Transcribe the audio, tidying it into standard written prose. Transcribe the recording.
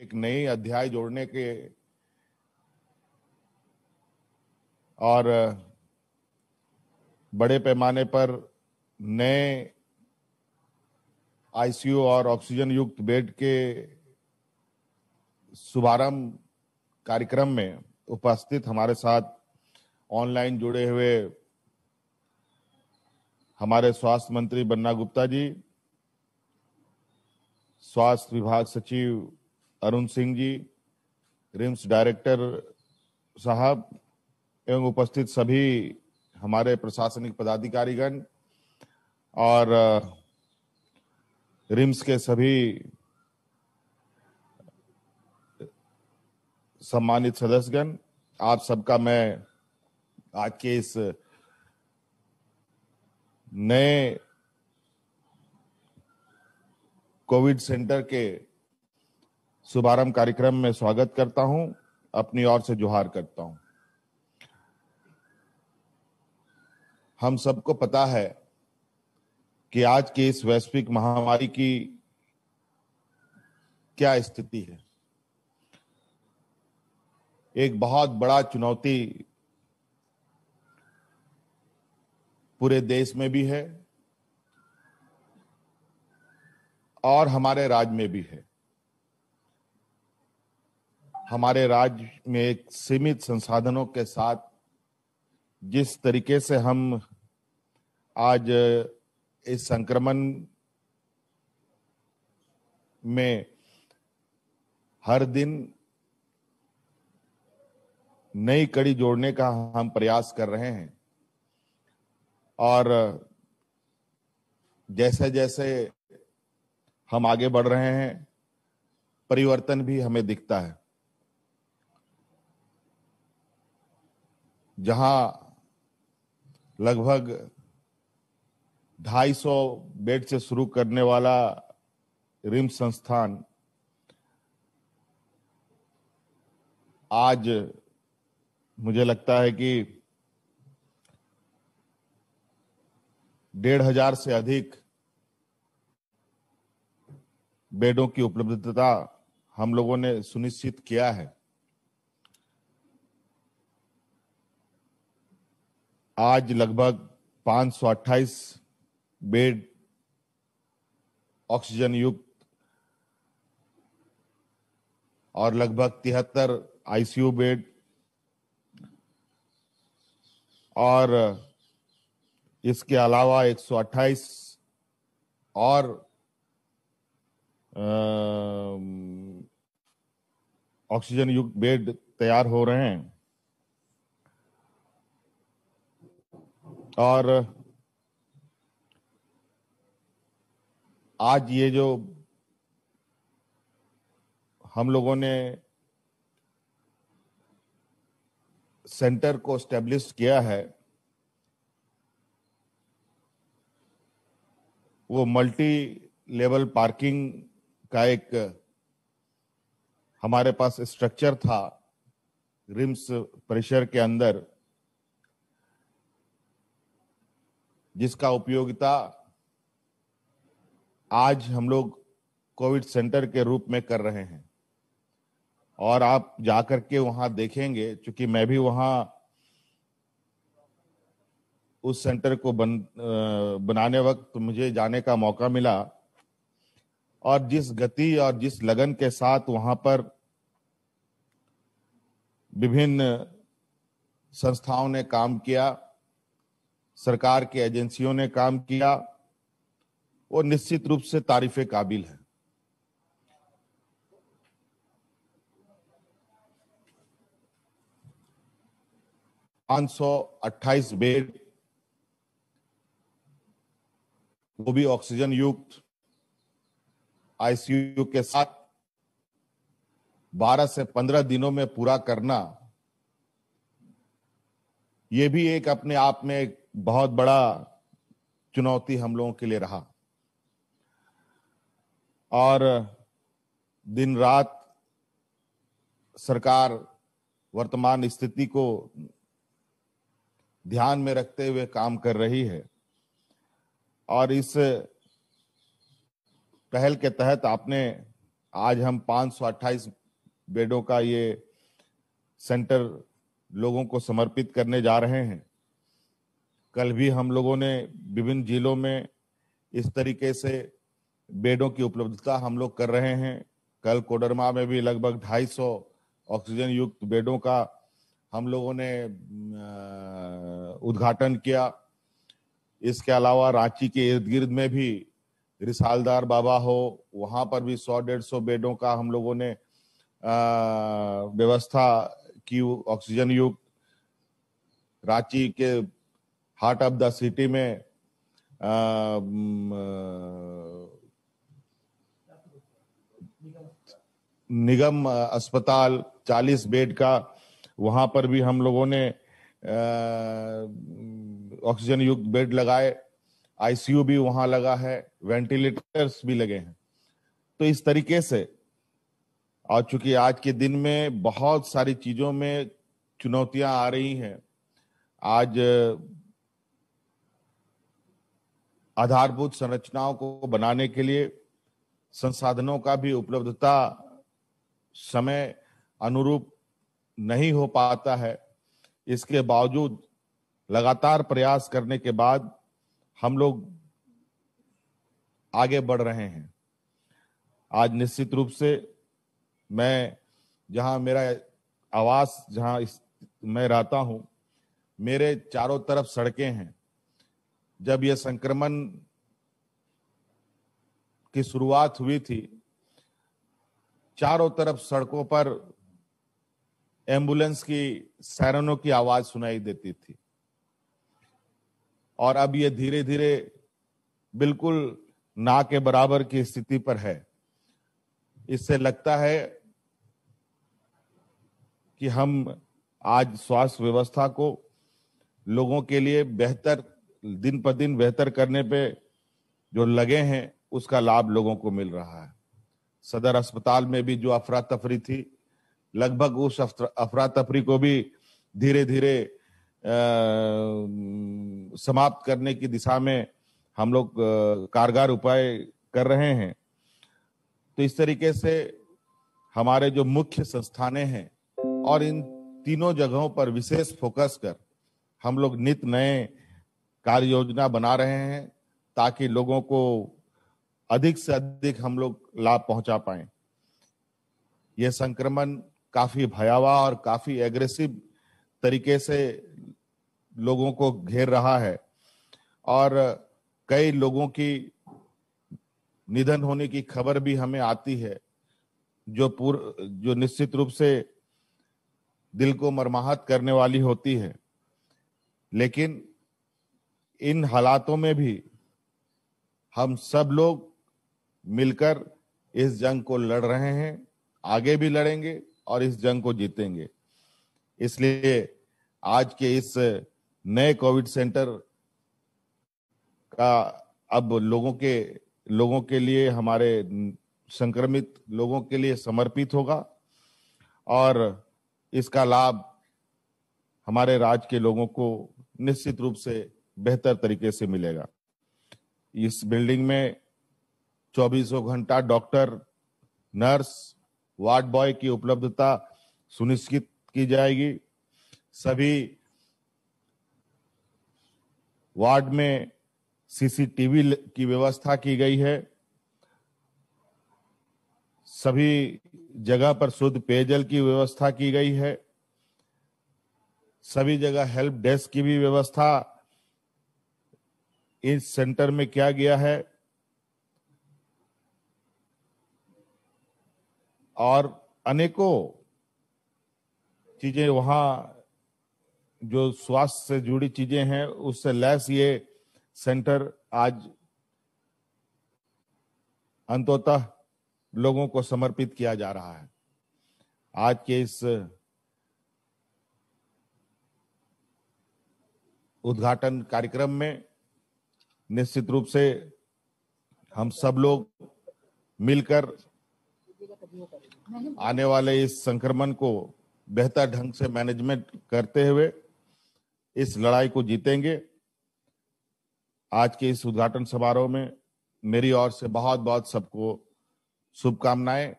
एक नई अध्याय जोड़ने के और बड़े पैमाने पर नए आईसीयू और ऑक्सीजन युक्त बेड के शुभारंभ कार्यक्रम में उपस्थित हमारे साथ ऑनलाइन जुड़े हुए हमारे स्वास्थ्य मंत्री बन्ना गुप्ता जी, स्वास्थ्य विभाग सचिव अरुण सिंह जी, रिम्स डायरेक्टर साहब एवं उपस्थित सभी हमारे प्रशासनिक पदाधिकारीगण और रिम्स के सभी सम्मानित सदस्यगण, आप सबका मैं आज के इस नए कोविड सेंटर के शुभारंभ कार्यक्रम में स्वागत करता हूं, अपनी ओर से जोहार करता हूं। हम सबको पता है कि आज की इस वैश्विक महामारी की क्या स्थिति है। एक बहुत बड़ा चुनौती पूरे देश में भी है और हमारे राज्य में भी है। हमारे राज्य में एक सीमित संसाधनों के साथ जिस तरीके से हम आज इस संक्रमण में हर दिन नई कड़ी जोड़ने का हम प्रयास कर रहे हैं और जैसे जैसे हम आगे बढ़ रहे हैं, परिवर्तन भी हमें दिखता है। जहां लगभग 250 बेड से शुरू करने वाला रिम्स संस्थान आज मुझे लगता है कि 1,500 से अधिक बेडों की उपलब्धता हम लोगों ने सुनिश्चित किया है। आज लगभग 528 बेड ऑक्सीजन युक्त और लगभग 73 आईसीयू बेड और इसके अलावा 128 और ऑक्सीजन युक्त बेड तैयार हो रहे हैं। और आज ये जो हम लोगों ने सेंटर को एस्टेब्लिश किया है, वो मल्टी लेवल पार्किंग का एक हमारे पास स्ट्रक्चर था रिम्स परिसर के अंदर, जिसका उपयोगिता आज हम लोग कोविड सेंटर के रूप में कर रहे हैं। और आप जाकर के वहां देखेंगे, क्योंकि मैं भी वहां उस सेंटर को बनाने वक्त मुझे जाने का मौका मिला और जिस गति और जिस लगन के साथ वहां पर विभिन्न संस्थाओं ने काम किया, सरकार की एजेंसियों ने काम किया, वो निश्चित रूप से तारीफे काबिल है। पांच 528 बेड, वो भी ऑक्सीजन युक्त आईसीयू के साथ 12 से 15 दिनों में पूरा करना, ये भी एक अपने आप में एक बहुत बड़ा चुनौती हम लोगों के लिए रहा। और दिन रात सरकार वर्तमान स्थिति को ध्यान में रखते हुए काम कर रही है और इस पहल के तहत आपने आज हम 528 बेडों का ये सेंटर लोगों को समर्पित करने जा रहे हैं। कल भी हम लोगों ने विभिन्न जिलों में इस तरीके से बेडों की उपलब्धता हम लोग कर रहे हैं। कल कोडरमा में भी लगभग 250 ऑक्सीजन युक्त बेडों का हम लोगों ने उद्घाटन किया। इसके अलावा रांची के इर्द गिर्द में भी रिसालदार बाबा हो, वहां पर भी 100-150 बेडों का हम लोगों ने व्यवस्था की ऑक्सीजन युक्त। रांची के हार्ट ऑफ द सिटी में निगम अस्पताल 40 बेड का, वहां पर भी हम लोगों ने ऑक्सीजन युक्त बेड लगाए। आईसीयू भी वहां लगा है, वेंटिलेटर्स भी लगे हैं। तो इस तरीके से, और चूंकि आज के दिन में बहुत सारी चीजों में चुनौतियां आ रही हैं, आज आधारभूत संरचनाओं को बनाने के लिए संसाधनों का भी उपलब्धता समय अनुरूप नहीं हो पाता है। इसके बावजूद लगातार प्रयास करने के बाद हम लोग आगे बढ़ रहे हैं। आज निश्चित रूप से मैं जहां मेरा आवास, जहां मैं रहता हूं, मेरे चारों तरफ सड़कें हैं। जब यह संक्रमण की शुरुआत हुई थी, चारों तरफ सड़कों पर एम्बुलेंस की सायरनों की आवाज सुनाई देती थी, और अब ये धीरे धीरे बिल्कुल ना के बराबर की स्थिति पर है। इससे लगता है कि हम आज स्वास्थ्य व्यवस्था को लोगों के लिए बेहतर, दिन पर दिन बेहतर करने पे जो लगे हैं, उसका लाभ लोगों को मिल रहा है। सदर अस्पताल में भी जो अफरा तफरी थी, लगभग उस अफरा तफरी को भी धीरे धीरे समाप्त करने की दिशा में हम लोग कारगर उपाय कर रहे हैं। तो इस तरीके से हमारे जो मुख्य संस्थानें हैं, और इन तीनों जगहों पर विशेष फोकस कर हम लोग नित नए कार्य योजना बना रहे हैं, ताकि लोगों को अधिक से अधिक हम लोग लाभ पहुंचा पाएं। यह संक्रमण काफी भयावह और काफी एग्रेसिव तरीके से लोगों को घेर रहा है, और कई लोगों की निधन होने की खबर भी हमें आती है, जो निश्चित रूप से दिल को मर्माहत करने वाली होती है। लेकिन इन हालातों में भी हम सब लोग मिलकर इस जंग को लड़ रहे हैं, आगे भी लड़ेंगे और इस जंग को जीतेंगे। इसलिए आज के इस नए कोविड सेंटर का अब लोगों के लिए, हमारे संक्रमित लोगों के लिए समर्पित होगा, और इसका लाभ हमारे राज्य के लोगों को निश्चित रूप से बेहतर तरीके से मिलेगा। इस बिल्डिंग में 24 घंटा डॉक्टर, नर्स, वार्ड बॉय की उपलब्धता सुनिश्चित की जाएगी। सभी वार्ड में सीसीटीवी की व्यवस्था की गई है। सभी जगह पर शुद्ध पेयजल की व्यवस्था की गई है। सभी जगह हेल्प डेस्क की भी व्यवस्था इस सेंटर में किया गया है, और अनेकों चीजें वहां जो स्वास्थ्य से जुड़ी चीजें हैं, उससे लैस ये सेंटर आज अंततः लोगों को समर्पित किया जा रहा है। आज के इस उद्घाटन कार्यक्रम में निश्चित रूप से हम सब लोग मिलकर आने वाले इस संक्रमण को बेहतर ढंग से मैनेजमेंट करते हुए इस लड़ाई को जीतेंगे। आज के इस उद्घाटन समारोह में मेरी ओर से बहुत बहुत सबको शुभकामनाएं।